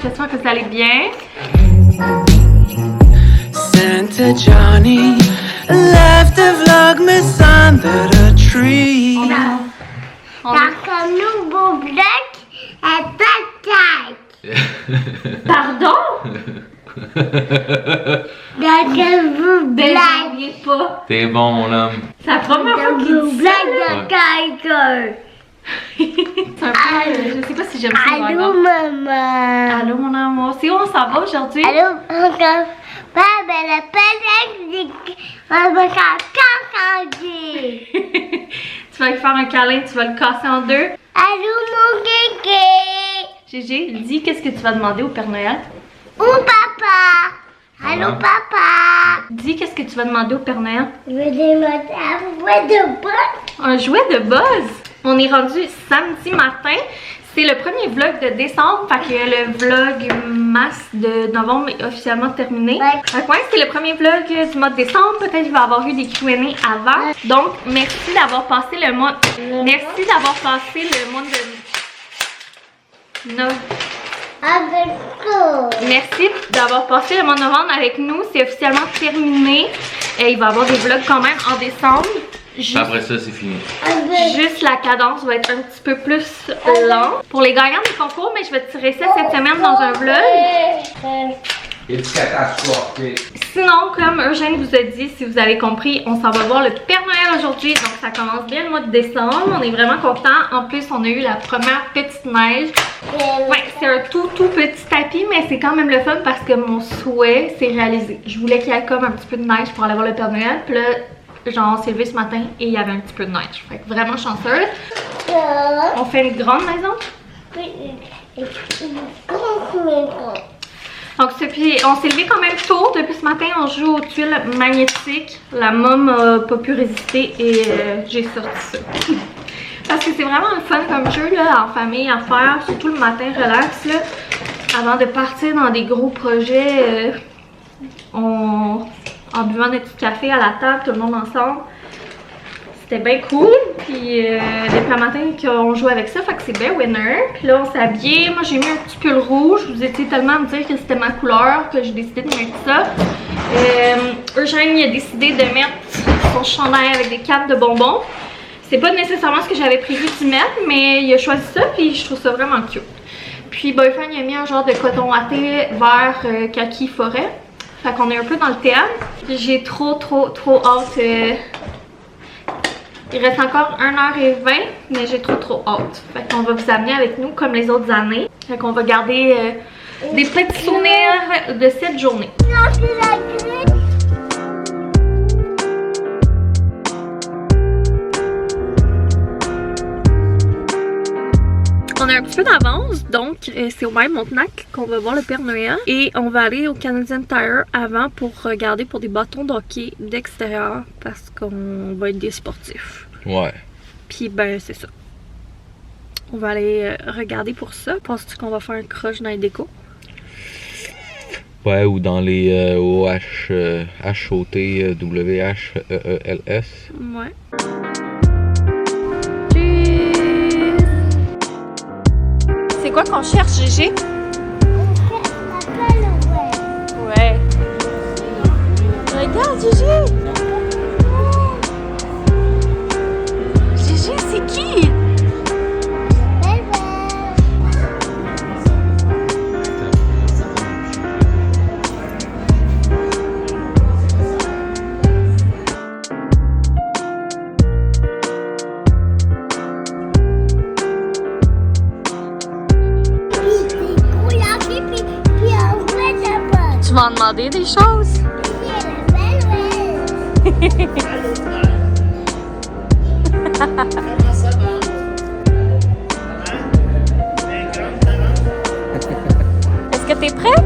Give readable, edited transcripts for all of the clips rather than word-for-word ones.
j'espère que vous allez bien. Santa Johnny left a Vlogmas under the tree. Dans un nouveau bloc, patate. Pardon? Dans un nouveau bloc. Désolé pas. T'es bon, mon homme. C'est la première fois qu'il dit ça. De quelqu'un. C'est un peu, je sais pas si j'aime ça. par Allô, exemple. maman. Allô, mon amour. C'est où on s'en va aujourd'hui? Allô, encore. Papa, la palette, on va s'entendre. Tu vas lui faire un câlin, tu vas le casser en deux. Allô, mon kéké. Gégé, dis qu'est-ce que tu vas demander au Père Noël? Où papa? Allô, papa. Dis qu'est-ce que tu vas demander au Père Noël? Je vais demander un jouet de botte. Un jouet de Buzz. On est rendu samedi matin. C'est le premier vlog de décembre, fait que le vlog masse de novembre est officiellement terminé. Fait que ouais, c'est le premier vlog du mois de décembre. Peut-être qu'il va y avoir eu des Q&A avant. Donc, merci d'avoir passé le mois... Merci d'avoir passé le mois de... Avec toi. Merci d'avoir passé le mois de novembre avec nous. C'est officiellement terminé. Et il va y avoir des vlogs quand même en décembre. Après ça, c'est fini. Juste la cadence va être un petit peu plus lente. Pour les gagnants des concours, mais je vais tirer ça cette semaine dans un vlog. Sinon, comme Eugène vous a dit, si vous avez compris, on s'en va voir le Père Noël aujourd'hui. Donc ça commence bien le mois de décembre. On est vraiment contents. En plus, on a eu la première petite neige. Ouais, c'est un tout petit tapis, mais c'est quand même le fun parce que mon souhait s'est réalisé. Je voulais qu'il y ait comme un petit peu de neige pour aller voir le Père Noël. Puis là, genre, on s'est levé ce matin et il y avait un petit peu de neige. Fait que vraiment chanceuse. On fait une grande maison. Donc, on s'est levé quand même tôt. Depuis ce matin, on joue aux tuiles magnétiques. La môme n'a pas pu résister et j'ai sorti ça. Parce que c'est vraiment le fun comme jeu là, en famille à faire. Surtout le matin, relax. Là, avant de partir dans des gros projets, en buvant des petits cafés à la table, tout le monde ensemble. C'était bien cool. Puis depuis le matin qu'on joue avec ça, fait que c'est bien winner. Puis là, on s'est habillé. Moi, j'ai mis un petit pull rouge. Vous étiez tellement à me dire que c'était ma couleur que j'ai décidé de mettre ça. Eugène, il a décidé de mettre son chandail avec des cannes de bonbons. C'est pas nécessairement ce que j'avais prévu d'y mettre, mais il a choisi ça. Puis je trouve ça vraiment cute. Puis Boyfriend, il a mis un genre de coton watté vert kaki forêt. Fait qu'on est un peu dans le thème. J'ai trop hâte. Il reste encore 1h20, mais j'ai trop hâte. Fait qu'on va vous amener avec nous comme les autres années. Fait qu'on va garder des petits souvenirs de cette journée. On a un petit peu d'avance, donc c'est au même Montenac qu'on va voir le Père Noël. Et on va aller au Canadian Tire avant pour regarder pour des bâtons de hockey d'extérieur parce qu'on va être des sportifs. Ouais. Puis ben c'est ça. On va aller regarder pour ça. Penses-tu qu'on va faire un crush dans les décos? Ouais, ou dans les HOTWHEELS. Ouais. C'est quoi qu'on cherche, Gégé? Ouais. Regarde, Gégé! Gégé, c'est qui? Tu vas en demander des choses? Est-ce que t'es prêt?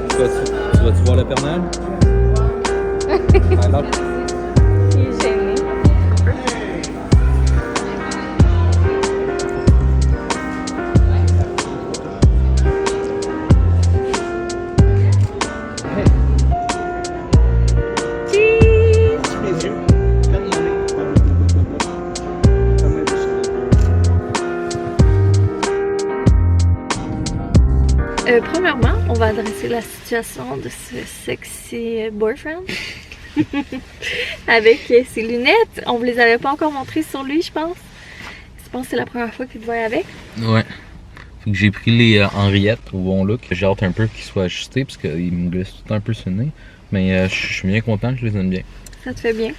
Tu vas-tu voir le Père Noël? Alors. Il est gêné. Premièrement, on va adresser la situation de ce sexy boyfriend. Avec ses lunettes. On vous les avait pas encore montrées sur lui, je pense. Je pense que c'est la première fois qu'il te voit avec. Ouais. Fait que j'ai pris les Henriette au bon look. J'ai hâte un peu qu'ils soient ajustés parce qu'ils me glissent tout un peu sur le nez. Mais je suis bien content, je les aime bien. Ça te fait bien.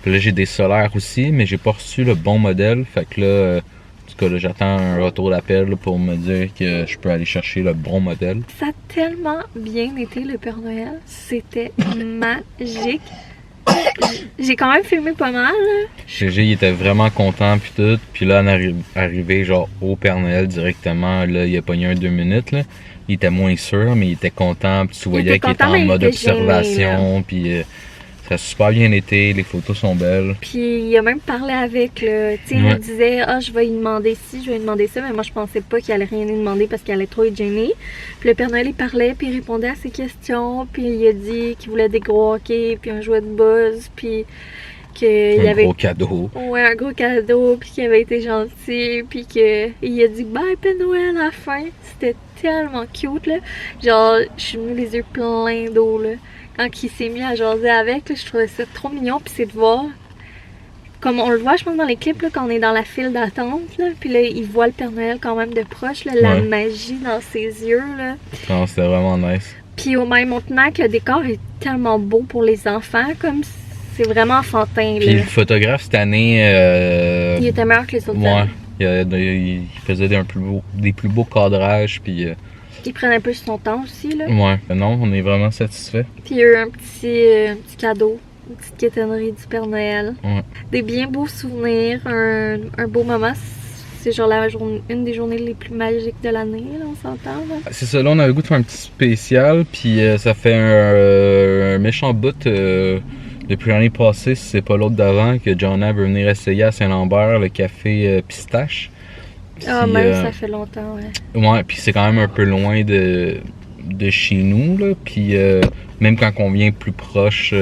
Puis là, j'ai des solaires aussi, mais j'ai pas reçu le bon modèle. Fait que là, en tout cas, là, j'attends un retour d'appel pour me dire que je peux aller chercher le bon modèle. Ça a tellement bien été le Père Noël. C'était magique. J'ai quand même filmé pas mal. GG, il était vraiment content puis tout. Puis là, on est arrivé genre au Père Noël directement. Là, il a pogné un 2 minutes. Là. Il était moins sûr, mais il était content. Puis tu voyais qu'il était en mode observation. Puis ça a super bien été. Les photos sont belles. Puis il a même parlé avec. Tu sais, il me disait, ah, je vais lui demander ci, je vais lui demander ça. Mais moi, je pensais pas qu'il allait rien lui demander parce qu'il allait trop être gêné. Puis le Père Noël, il parlait, puis il répondait à ses questions. Puis il a dit qu'il voulait des gros hockey, puis un jouet de Buzz. Puis qu'il avait. Un gros cadeau. Ouais, un gros cadeau. Puis qu'il avait été gentil. Puis qu'il a dit bye, Père Noël à la fin. C'était tellement cute, là. Genre, je suis venue les yeux pleins d'eau, là. Quand il s'est mis à jaser avec, là, je trouvais ça trop mignon. Puis c'est de voir, comme on le voit, je pense, dans les clips, là, quand on est dans la file d'attente, puis là, il voit le Père Noël quand même de proche, là, la magie dans ses yeux. Là. Non, c'était vraiment nice. Puis au même moment que le décor est tellement beau pour les enfants, comme c'est vraiment enfantin. Puis le photographe cette année... il était meilleur que les autres années. Il faisait des plus beaux cadrages, puis... Il prenait un peu son temps aussi, là. Ouais, non, on est vraiment satisfait. Puis il y a eu un petit cadeau, une petite quétainerie du Père Noël. Ouais. Des bien beaux souvenirs, un beau moment. C'est genre une des journées les plus magiques de l'année, là, on s'entend. C'est ça, là, on a le goût de faire un petit spécial, puis ça fait un méchant bout depuis l'année passée, si c'est pas l'autre d'avant, que Johnna veut venir essayer à Saint-Lambert le café pistache. Ah, même ça fait longtemps, ouais. Ouais, puis c'est quand même un peu loin de chez nous, là. Puis même quand on vient plus proche,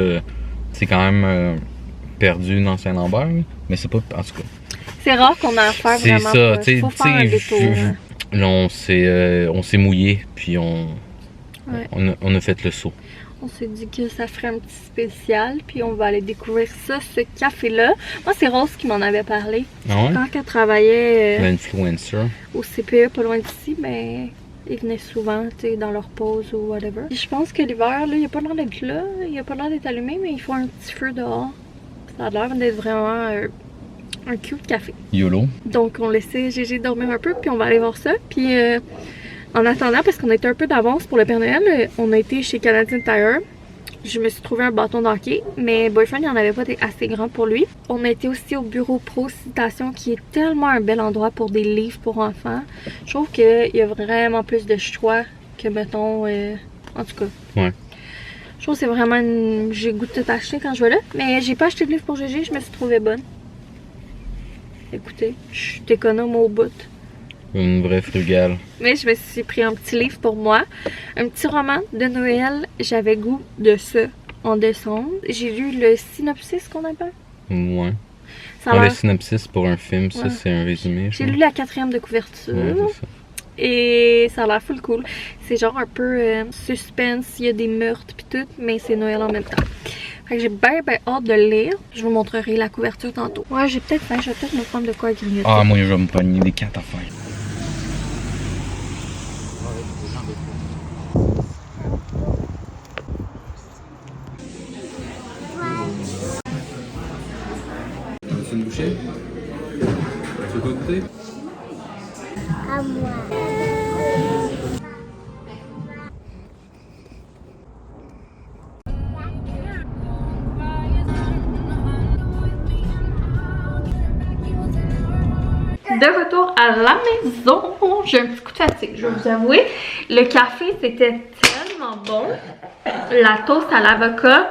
c'est quand même perdu dans Saint-Lambert. Mais c'est pas... En tout cas... C'est rare qu'on a affaire vraiment. C'est ça, tu sais, un détour. Là, on s'est mouillé, puis on a fait le saut. On s'est dit que ça ferait un petit spécial, puis on va aller découvrir ça, ce café-là. Moi, c'est Rose qui m'en avait parlé. Ah ouais? Quand elle travaillait l'influencer au CPE, pas loin d'ici, mais ils venaient souvent, tu sais, dans leur pause ou whatever. Et je pense que l'hiver, là, il a pas l'air d'être là, il a pas l'air d'être allumé, mais il faut un petit feu dehors. Ça a l'air d'être vraiment un cute café. YOLO. Donc, on laissait Gégé dormir un peu, puis on va aller voir ça. Puis, en attendant, parce qu'on était un peu d'avance pour le Père Noël, on a été chez Canadian Tire. Je me suis trouvé un bâton d'hockey, mais Boyfriend, il n'y en avait pas assez grand pour lui. On a été aussi au bureau Pro Citation, qui est tellement un bel endroit pour des livres pour enfants. Je trouve qu'il y a vraiment plus de choix que, mettons, en tout cas. Ouais. Je trouve que c'est vraiment j'ai goût de tout acheter quand je vais là. Mais j'ai pas acheté de livre pour Gégé, je me suis trouvée bonne. Écoutez, je suis économe au bout. Une vraie frugale. Mais je me suis pris un petit livre pour moi. Un petit roman de Noël. J'avais goût de ça en décembre. J'ai lu le synopsis qu'on appelle. Ouais. Le synopsis pour un film, ça c'est un résumé. J'ai lu la 4e de couverture. Ouais, c'est ça. Et ça a l'air full cool. C'est genre un peu suspense, il y a des meurtres pis tout, mais c'est Noël en même temps. Fait que j'ai bien hâte de le lire. Je vous montrerai la couverture tantôt. Ouais, j'ai peut-être faim, je vais peut-être me prendre de quoi grignoter. Ah, moi je vais me pogner des 4 affaires. C'est une bouchée? Tu veux goûter? À moi. De retour à la maison, j'ai un petit coup de fatigue, je vais vous avouer. Le café, c'était tellement bon. La toast à l'avocat,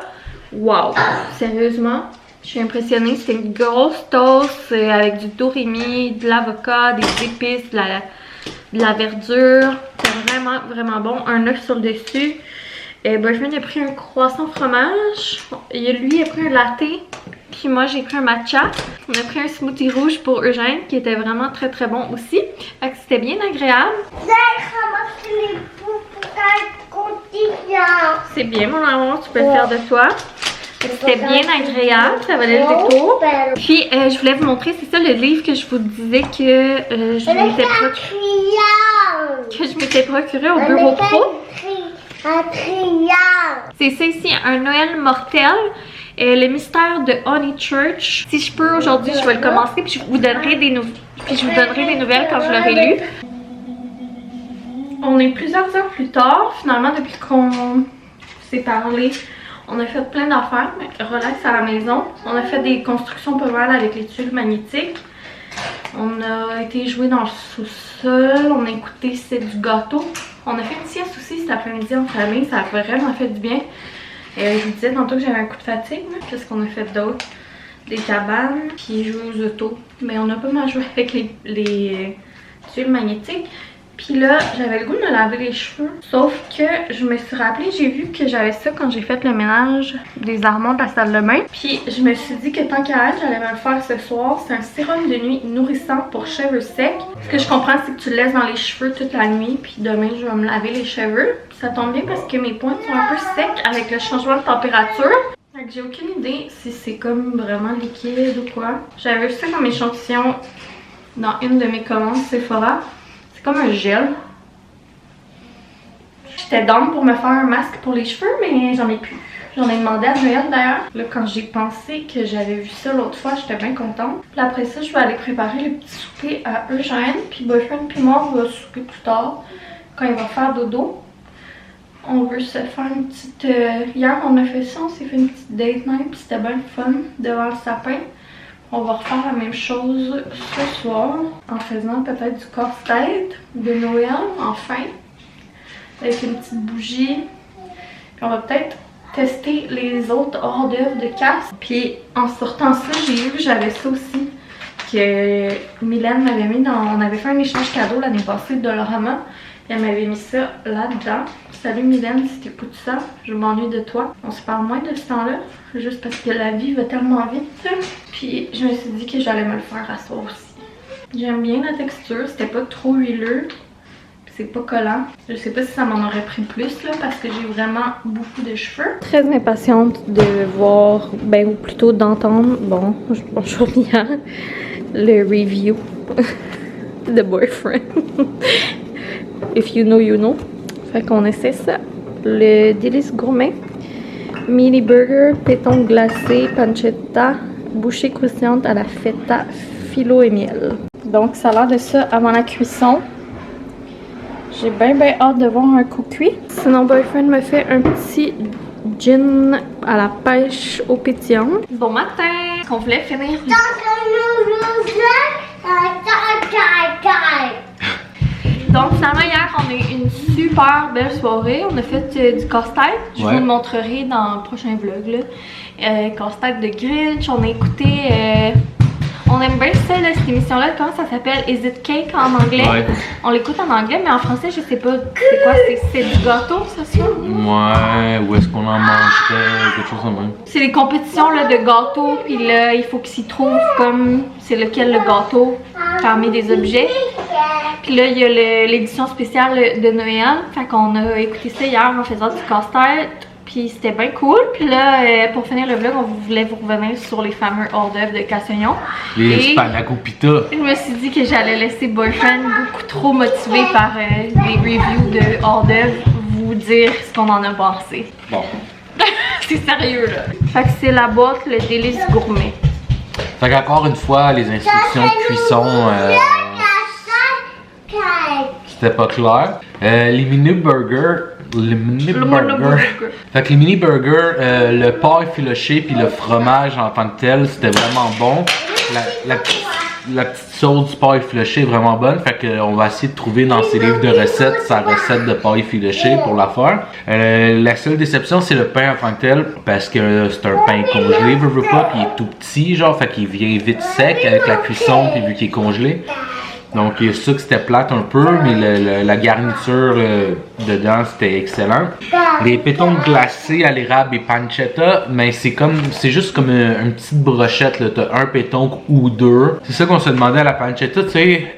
wow, sérieusement, je suis impressionnée. C'était une grosse toast avec du dorimi, de l'avocat, des épices, de la verdure. C'était vraiment, vraiment bon. Un œuf sur le dessus. Boyfriend a pris un croissant fromage. Lui a pris un latte. Puis moi, j'ai pris un matcha. On a pris un smoothie rouge pour Eugène qui était vraiment très très bon aussi. Fait que c'était bien agréable. J'ai ramassé les poux. C'est bien, mon amour, tu peux le faire de toi. C'était bien agréable, ça valait le détour. Puis, je voulais vous montrer, c'est ça le livre que je vous disais que je m'étais procuré au bureau pro. C'est ça ici, un Noël mortel. Le mystère de Honey Church. Si je peux, aujourd'hui, je vais le commencer, puis je vous donnerai des nouvelles quand je l'aurai lu. On est plusieurs heures plus tard, finalement, depuis qu'on s'est parlé. On a fait plein d'affaires, relax à la maison. On a fait des constructions pas mal avec les tuiles magnétiques. On a été jouer dans le sous-sol, on a écouté C'est du gâteau. On a fait une sieste aussi cet après-midi en famille, ça a vraiment fait du bien. Je vous disais tantôt que j'avais un coup de fatigue, qu'est-ce qu'on a fait d'autre? Des cabanes, puis jouer aux autos. Mais on a pas mal joué avec les tuiles magnétiques. Puis là, j'avais le goût de me laver les cheveux. Sauf que je me suis rappelé, j'ai vu que j'avais ça quand j'ai fait le ménage des armoires de la salle de bain. Puis je me suis dit que tant qu'à être, j'allais me le faire ce soir. C'est un sérum de nuit nourrissant pour cheveux secs. Ce que je comprends, c'est que tu le laisses dans les cheveux toute la nuit. Puis demain, je vais me laver les cheveux. Puis ça tombe bien parce que mes pointes sont un peu secs avec le changement de température. Fait que j'ai aucune idée si c'est comme vraiment liquide ou quoi. J'avais vu ça comme échantillon dans une de mes commandes Sephora. C'est comme un gel. J'étais down pour me faire un masque pour les cheveux, mais j'en ai plus. J'en ai demandé à Noël d'ailleurs. Là, quand j'ai pensé que j'avais vu ça l'autre fois, j'étais bien contente. Puis après ça, je vais aller préparer le petit souper à Eugène. Puis Boyfriend puis moi, on va souper plus tard, quand il va faire dodo. On veut se faire une petite... Hier, on a fait ça, on s'est fait une petite date night, puis c'était bien le fun devant le sapin. On va refaire la même chose ce soir en faisant peut-être du casse-tête de Noël, enfin, avec une petite bougie. Puis on va peut-être tester les autres hors d'œuvre de casse. Puis en sortant ça, j'ai vu que j'avais ça aussi que Mylène m'avait mis dans... On avait fait un échange cadeau l'année passée de Dollarama. Et elle m'avait mis ça là-dedans. Salut Mylène, si t'écoutes ça, je m'ennuie de toi. On se parle moins de ce temps-là, juste parce que la vie va tellement vite. Puis je me suis dit que j'allais me le faire à soir aussi. J'aime bien la texture, c'était pas trop huileux. C'est pas collant. Je sais pas si ça m'en aurait pris plus là, parce que j'ai vraiment beaucoup de cheveux. Très impatiente de voir, ou plutôt d'entendre, bonjour Mia, le review de Boyfriend. If you know, you know. Fait qu'on essaie ça. Le délice gourmet. Mini burger, péton glacé, pancetta, bouchée croustillante à la feta, phyllo et miel. Donc ça a l'air de ça avant la cuisson. J'ai bien hâte de voir un coup cuit. Sinon, Boyfriend me fait un petit gin à la pêche au pétillant. Bon matin! On voulait finir... Donc finalement hier on a eu une super belle soirée, on a fait du casse-tête, je vous le montrerai dans le prochain vlog là. Casse-tête de Grinch, on a écouté, on aime bien ça là, cette émission là, comment ça s'appelle? Is It Cake en anglais? Ouais. On l'écoute en anglais mais en français je sais pas c'est quoi, c'est du gâteau ça se fait? Ouais, où est-ce qu'on en mangerait, quelque chose comme ça. C'est les compétitions là, de gâteaux puis là il faut qu'ils s'y trouvent comme c'est lequel le gâteau parmi des objets. Puis là, il y a l'édition spéciale de Noël. Fait qu'on a écouté ça hier en faisant du casse-tête. Puis c'était bien cool. Puis là, pour finir le vlog, on voulait vous revenir sur les fameux hors d'œuvre de Cassagnon. Les spanakopita. Je me suis dit que j'allais laisser Boyfriend beaucoup trop motivé par les reviews de hors d'œuvre vous dire ce qu'on en a pensé. Bon. C'est sérieux là. Fait que c'est la boîte, le délice gourmet. Fait qu'encore une fois, les instructions de cuisson... C'était pas clair. Les mini burgers. Fait que les mini burgers, le porc effiloché puis le fromage en tant que tel, c'était vraiment bon. La petite sauce du porc effiloché est vraiment bonne. Fait qu'on va essayer de trouver dans ses livres de recettes sa recette de porc effiloché pour la faire. La seule déception, c'est le pain en tant que tel. Parce que c'est un pain congelé, veux pas, puis il est tout petit, genre, fait qu'il vient vite sec avec la cuisson, puis vu qu'il est congelé. Donc, il y a ça que c'était plate un peu, mais la garniture dedans, c'était excellent. Les pétons glacés à l'érable et pancetta, mais c'est juste comme une petite brochette, là. T'as un péton ou deux. C'est ça qu'on se demandait à la pancetta, tu sais,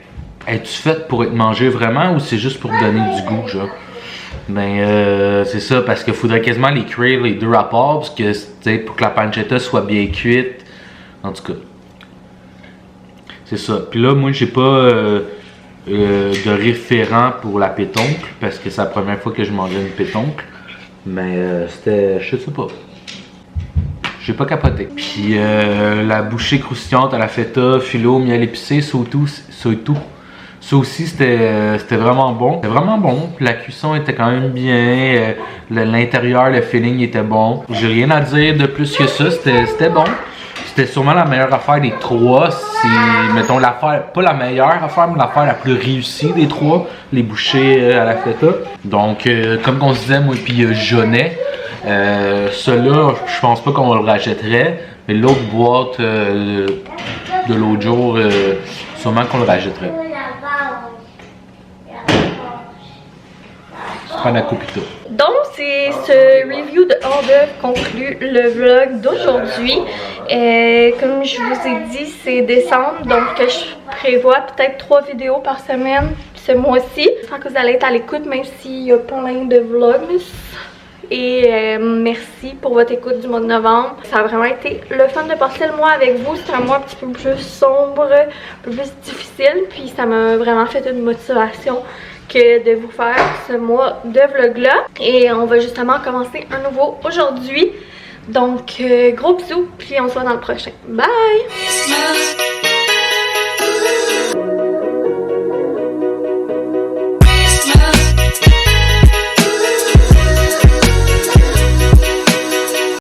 es-tu faite pour être mangée vraiment ou c'est juste pour donner du goût, genre? Ben, c'est ça, parce qu'il faudrait quasiment les cuire les deux à part, parce que, tu sais, pour que la pancetta soit bien cuite. En tout cas. C'est ça. Puis là, moi, j'ai pas de référent pour la pétoncle, parce que c'est la première fois que je mangeais une pétoncle. Mais c'était, je sais pas. J'ai pas capoté. Puis la bouchée croustillante à la feta, philo, miel épicé, ça aussi, c'était vraiment bon. C'était vraiment bon. Puis la cuisson était quand même bien. L'intérieur, le feeling était bon. J'ai rien à dire de plus que ça. C'était bon. C'était sûrement la meilleure affaire des trois. C'est, mettons, l'affaire, pas la meilleure affaire, mais l'affaire la plus réussie des trois. Les bouchées à la feta. Donc, comme on se disait, moi, puis Jaunet, celui-là, je pense pas qu'on le rachèterait. Mais l'autre boîte de l'autre jour, sûrement qu'on le rachèterait. Panacopita. Donc, c'est ce review de hors d'œuvre conclut le vlog d'aujourd'hui. Comme je vous ai dit, c'est décembre, donc je prévois peut-être 3 vidéos par semaine ce mois-ci. J'espère que vous allez être à l'écoute, même s'il y a plein de vlogs. Et merci pour votre écoute du mois de novembre. Ça a vraiment été le fun de passer le mois avec vous. C'était un mois un petit peu plus sombre, un peu plus difficile. Puis ça m'a vraiment fait une motivation que de vous faire ce mois de vlog-là. Et on va justement commencer un nouveau aujourd'hui. Donc, gros bisous, puis on se voit dans le prochain. Bye!